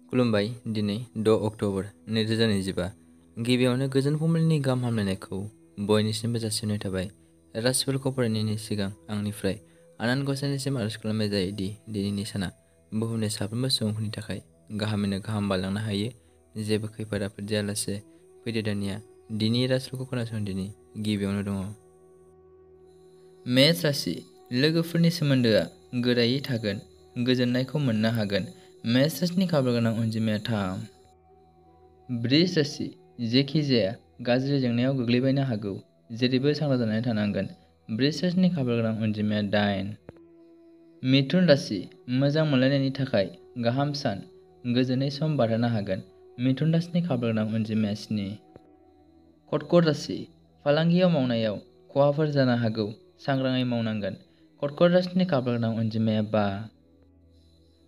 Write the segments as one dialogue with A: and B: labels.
A: खुलुमबाय। दिनै 6 अक्ट'बर 2025। गिबियावनो गोजोन फुंबिलिनि गाहाम हामलायनायखौ बयनिसिमबो जासिहरनाय थाबाय। राशिफोरखौ फरायनायनि सिगां आंनिफ्राय आनान गसाइनिसिम आरज खालामनाय जायोदि दिनैनि साना बुहुमनि साफ्रोमबो सुबुंफोरनि थाखाय गाहामैनो गाहाम बारलांनो हायो। जेबो खैफोद आफोद जायालासे फैदो दानिया दिनै राशिफोरखौ खोनासंदिनि। गिबियावनो दङ मेष राशि। लोगोफोरनि सोमोन्दोआ गोरायै थागोन, गोजोननायखौ मोननो हागोन। मेष राशिनि खाफाल गोनां अनजिमाया 3। बृष राशि। जेखि जाया गाज्रि जेंनायाव गोग्लैबायनो हागौ, जेरैबो सांग्रां जानानै थानांगोन। बृष राशिनि खाफाल गोनां अनजिमाया 8। मिथुन राशि। मोजां मोनलायनायनि थाखाय गाहाम सान, गोजोनै सम बारहोनो हागोन। मिथुन राशिनि खाफाल गोनां अनजिमाया 7। कर्कट राशि। फालांगियाव मावनायाव खहाफोर जानो हागौ, सांग्राङै मावनांगोन। कर्कट राशिनि खाफाल गोनां अनजिमाया 5।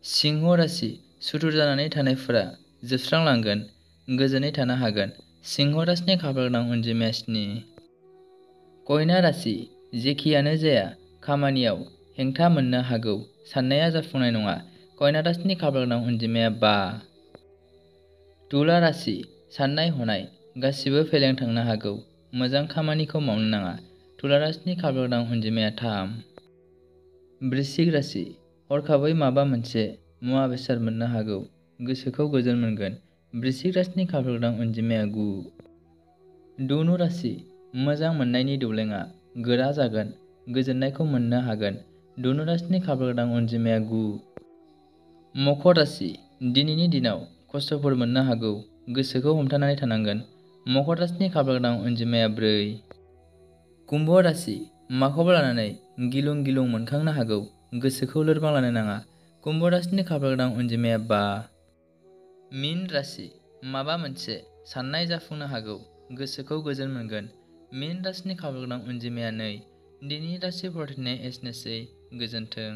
A: सिंह राशि। सुथुर जानानै थानायफोरा जोबस्रांलांगोन, गोजोनै थानो हागोन। सिंह राशिनि खाफाल गोनां अनजिमाया 7। कन्या राशि। जेखियानो जाया खामानियाव हेंथा मोननो हागौ, साननाया जाफुंनाय नङा। कन्या राशिनि खाफाल गोनां अनजिमाया 5। तुला राशि। साननाय हनाय गासिबो फेलें थांनो हागौ, मोजां खामानिखौ मावनो नाङा। तुला राशिनि खाफाल गोनां अनजिमाया 3। वृश्चिक राशि। हरखाबै माबा मोनसे मुवा बेसाद मोननो हागौ, गोसोखौ गोजोन मोनगोन। वृश्चिक राशिनि खाफाल गोनां अनजिमाया 9। धनु राशि। मोजां मोननायनि दौलेंआ गोरा जागोन, गोजोननायखौ मोननो हागोन। धनु राशिनि खाफाल गोनां अनजिमाया 9। मकर राशि। दिनैनि दिनाव खस्थ'फोर मोननो हागौ, गोसोखौ हमथानानै थानांगोन। मकर राशिनि खाफाल गोनां अनजिमाया 4। कुम्भ राशि। माखौबा लानानै गिलुं गिलुं मोनखांनो हागौ, गोसोखौ लोरबां लानो नाङा। कुम्भ राशिनि खाफाल गोनां अनजिमाया 5। मीन राशि। माबा मोनसे साननाय जाफुंनो हागौ, गोसोखौ गोजोन मोनगोन। मीन राशिनि खाफाल गोनां अनजिमाया 2। दिनैनि राशि फरायनाया एसेनोसै। गोजोन्थों।